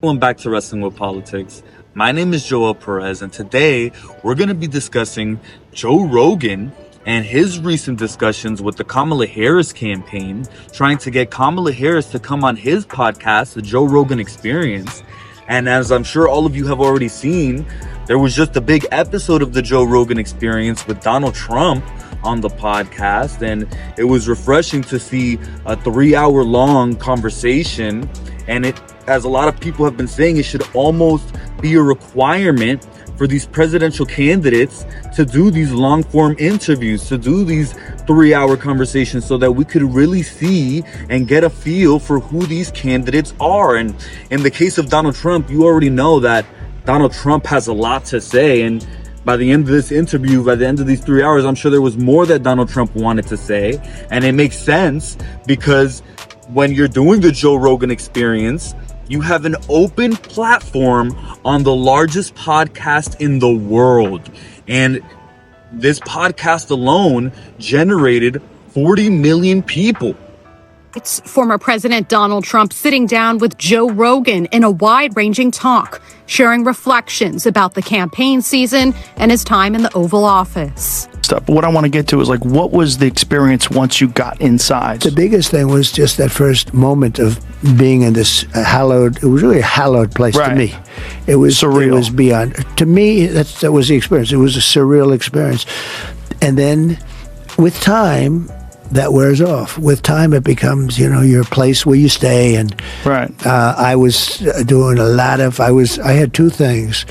Welcome back to Wrestling with Politics. My name is Joel Perez, and today we're going to be discussing Joe Rogan and his recent discussions with the Kamala Harris campaign, trying to get Kamala Harris to come on his podcast, The Joe Rogan Experience. And as I'm sure all of you have already seen, there was just a big episode of The Joe Rogan Experience with Donald Trump on the podcast, and it was refreshing to see a 3-hour long conversation. And it, as a lot of people have been saying, it should almost be a requirement for these presidential candidates to do these long form interviews, to do these 3-hour conversations, so that we could really see and get a feel for who these candidates are. And in the case of Donald Trump, you already know that Donald Trump has a lot to say. And by the end of this interview, by the end of these 3 hours, I'm sure there was more that Donald Trump wanted to say. And it makes sense because when you're doing the Joe Rogan Experience, you have an open platform on the largest podcast in the world. And this podcast alone generated 40 million people. It's former President Donald Trump sitting down with Joe Rogan in a wide-ranging talk, sharing reflections about the campaign season and his time in the Oval Office. But what I want to get to is, like, what was the experience once you got inside? The biggest thing was just that first moment of being in this it was really a hallowed place to me. It was surreal. It was beyond, to me, that was the experience. It was a surreal experience. And then with time, that wears off. With time, it becomes, your place where you stay. And I was doing I had two things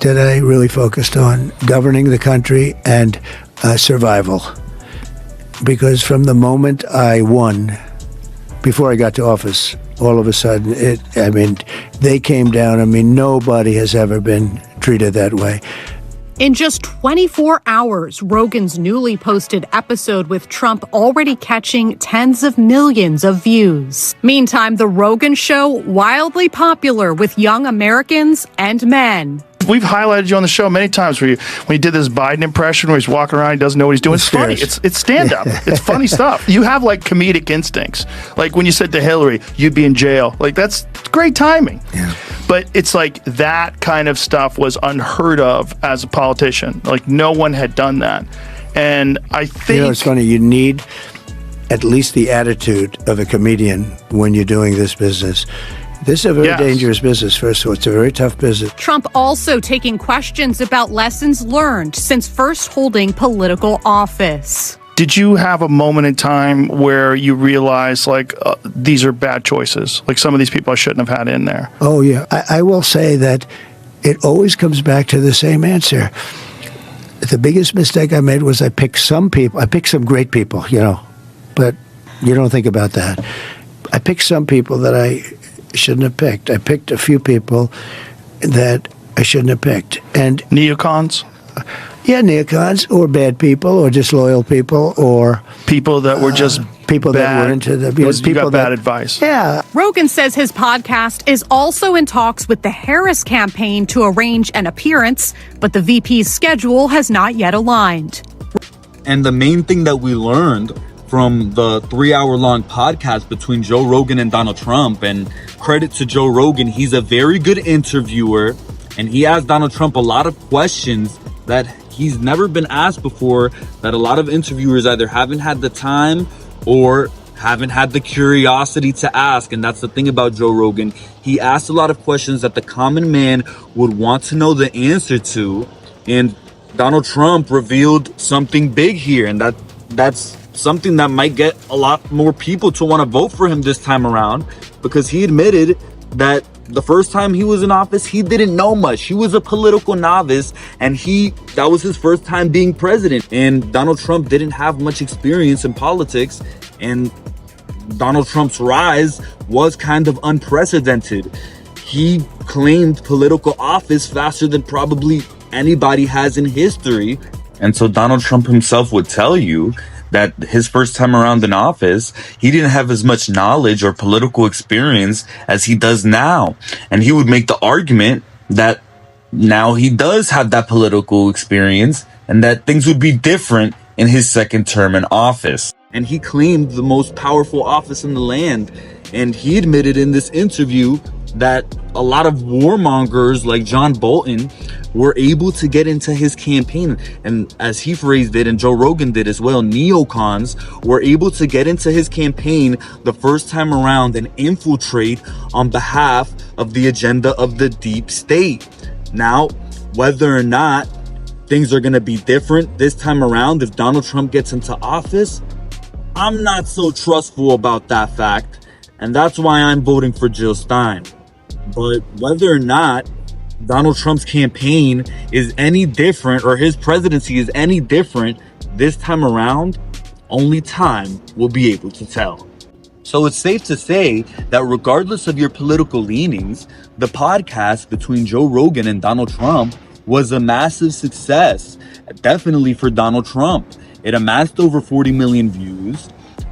that I really focused on: governing the country and survival. Because from the moment I won, before I got to office, all of a sudden, they came down. Nobody has ever been treated that way. In just 24 hours, Rogan's newly posted episode with Trump already catching tens of millions of views. Meantime, The Rogan Show, wildly popular with young Americans and men. We've highlighted you on the show many times when you did this Biden impression where he's walking around, he doesn't know what he's doing. It's funny. It's stand-up. It's funny stuff. You have, like, comedic instincts. Like when you said to Hillary, you'd be in jail. Like, that's great timing. Yeah. But it's like that kind of stuff was unheard of as a politician. Like, no one had done that. And I think... it's funny. You need at least the attitude of a comedian when you're doing this business. This is a very dangerous business, first of all. It's a very tough business. Trump also taking questions about lessons learned since first holding political office. Did you have a moment in time where you realized, like, these are bad choices? Like, some of these people I shouldn't have had in there. Oh, yeah. I will say that it always comes back to the same answer. The biggest mistake I made was I picked some people. I picked some great people, but you don't think about that. I picked some people that I shouldn't have picked. I picked a few people that I shouldn't have picked. And neocons? Yeah, neocons, or bad people, or disloyal people, or people that were just people bad, that were into the people got bad advice. Yeah. Rogan says his podcast is also in talks with the Harris campaign to arrange an appearance, but the VP's schedule has not yet aligned. And the main thing that we learned from the 3-hour long podcast between Joe Rogan and Donald Trump, and credit to Joe Rogan, he's a very good interviewer, and he asked Donald Trump a lot of questions that he's never been asked before, that a lot of interviewers either haven't had the time or haven't had the curiosity to ask. And that's the thing about Joe Rogan. He asked a lot of questions that the common man would want to know the answer to. And Donald Trump revealed something big here, and that's something that might get a lot more people to want to vote for him this time around, because he admitted that the first time he was in office, he didn't know much. He was a political novice, and that was his first time being president. And Donald Trump didn't have much experience in politics, and Donald Trump's rise was kind of unprecedented. He claimed political office faster than probably anybody has in history. And so Donald Trump himself would tell you that his first time around in office, he didn't have as much knowledge or political experience as he does now. And he would make the argument that now he does have that political experience and that things would be different in his second term in office. And he claimed the most powerful office in the land. And he admitted in this interview that a lot of warmongers like John Bolton were able to get into his campaign. And as he phrased it, and Joe Rogan did as well, neocons were able to get into his campaign the first time around and infiltrate on behalf of the agenda of the deep state. Now, whether or not things are going to be different this time around if Donald Trump gets into office, I'm not so trustful about that fact. And that's why I'm voting for Jill Stein. But whether or not Donald Trump's campaign is any different or his presidency is any different this time around, only time will be able to tell. So it's safe to say that regardless of your political leanings, the podcast between Joe Rogan and Donald Trump was a massive success, definitely for Donald Trump. It amassed over 40 million views.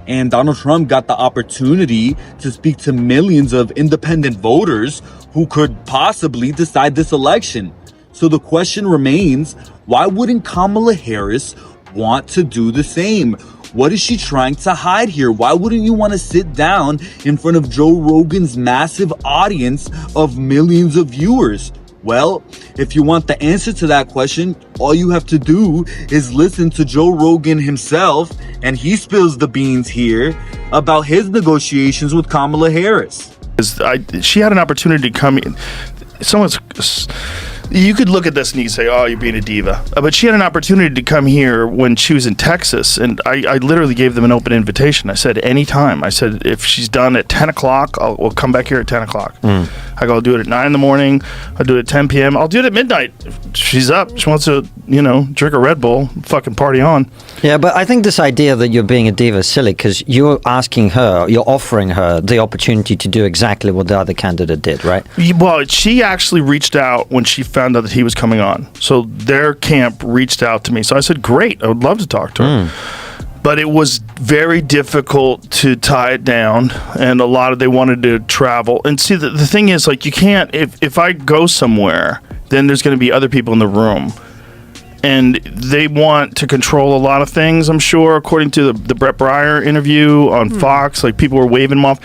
And Donald Trump got the opportunity to speak to millions of independent voters who could possibly decide this election. So the question remains, why wouldn't Kamala Harris want to do the same? What is she trying to hide here? Why wouldn't you want to sit down in front of Joe Rogan's massive audience of millions of viewers? Well, if you want the answer to that question, all you have to do is listen to Joe Rogan himself, and he spills the beans here about his negotiations with Kamala Harris. She had an opportunity to come in. You could look at this and you say, oh, you're being a diva. But she had an opportunity to come here when she was in Texas, and I literally gave them an open invitation. I said, anytime. I said, if she's done at 10 o'clock, we'll come back here at 10 o'clock. I go, I'll do it at 9 in the morning. I'll do it at 10 p.m. I'll do it at midnight. If she's up. She wants to, drink a Red Bull, fucking party on. Yeah, but I think this idea that you're being a diva is silly because you're offering her the opportunity to do exactly what the other candidate did, right? Well, she actually reached out when she found out that he was coming on. So their camp reached out to me. So I said, great, I would love to talk to her. But it was very difficult to tie it down, and they wanted to travel. And see, the thing is, like, you can't, if I go somewhere, then there's going to be other people in the room. And they want to control a lot of things, I'm sure, according to the Brett Breyer interview on Fox. Like, people were waving them off.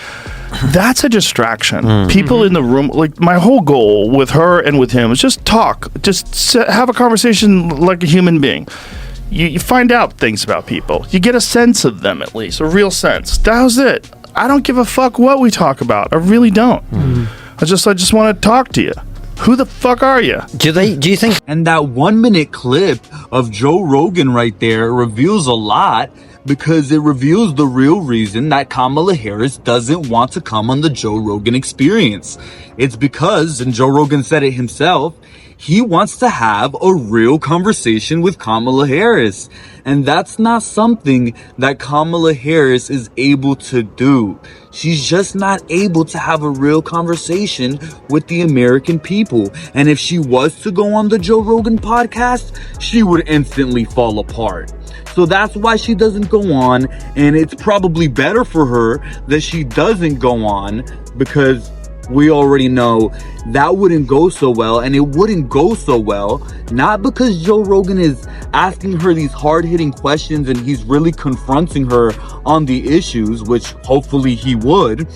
That's a distraction. People in the room, like, my whole goal with her and with him was just talk. Just have a conversation like a human being. You find out things about people. You get a sense of them, at least, a real sense. That was it. I don't give a fuck what we talk about. I really don't. I just want to talk to you. Who the fuck are you? Do you think? And that 1 minute clip of Joe Rogan right there reveals a lot, because it reveals the real reason that Kamala Harris doesn't want to come on the Joe Rogan Experience. It's because, and Joe Rogan said it himself, he wants to have a real conversation with Kamala Harris. And that's not something that Kamala Harris is able to do. She's just not able to have a real conversation with the American people. And if she was to go on the Joe Rogan podcast, she would instantly fall apart. So that's why she doesn't go on. And it's probably better for her that she doesn't go on, because we already know that wouldn't go so well. And it wouldn't go so well not because Joe Rogan is asking her these hard-hitting questions and he's really confronting her on the issues, which hopefully he would,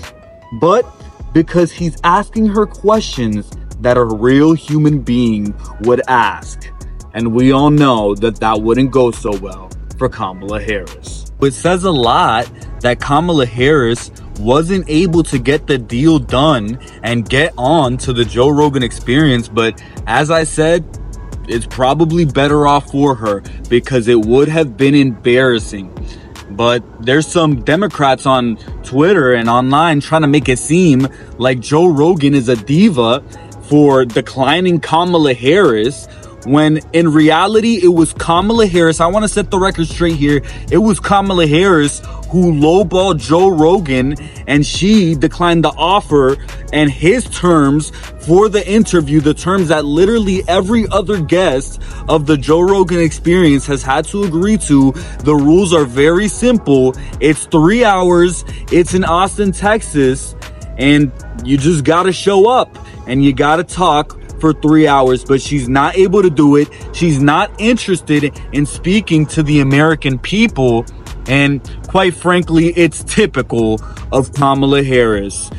but because he's asking her questions that a real human being would ask. And we all know that wouldn't go so well for Kamala Harris. It says a lot that Kamala Harris wasn't able to get the deal done and get on to the Joe Rogan Experience. But as I said, it's probably better off for her, because it would have been embarrassing. But there's some Democrats on Twitter and online trying to make it seem like Joe Rogan is a diva for declining Kamala Harris, when in reality it was Kamala Harris. I want to set the record straight here. It was Kamala Harris who lowballed Joe Rogan, and she declined the offer and his terms for the interview, the terms that literally every other guest of the Joe Rogan Experience has had to agree to. The rules are very simple. It's 3 hours. It's in Austin, Texas, and you just gotta show up and you gotta talk for 3 hours. But she's not able to do it. She's not interested in speaking to the American people. And quite frankly, it's typical of Kamala Harris.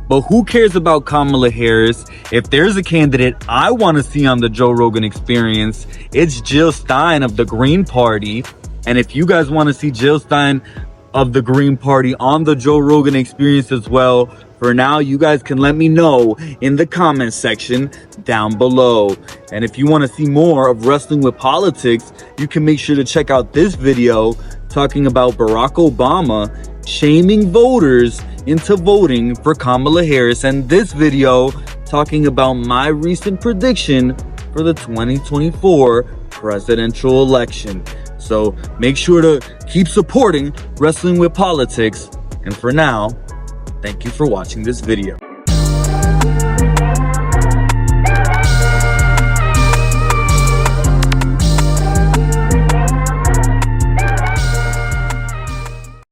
But who cares about Kamala Harris? If there's a candidate I want to see on the Joe Rogan Experience, it's Jill Stein of the Green Party. And if you guys want to see Jill Stein of the Green Party on the Joe Rogan Experience as well, for now, you guys can let me know in the comment section down below. And if you want to see more of Wrestling with Politics, you can make sure to check out this video talking about Barack Obama shaming voters into voting for Kamala Harris, and this video talking about my recent prediction for the 2024 presidential election. So make sure to keep supporting Wrestling with Politics. And for now, thank you for watching this video.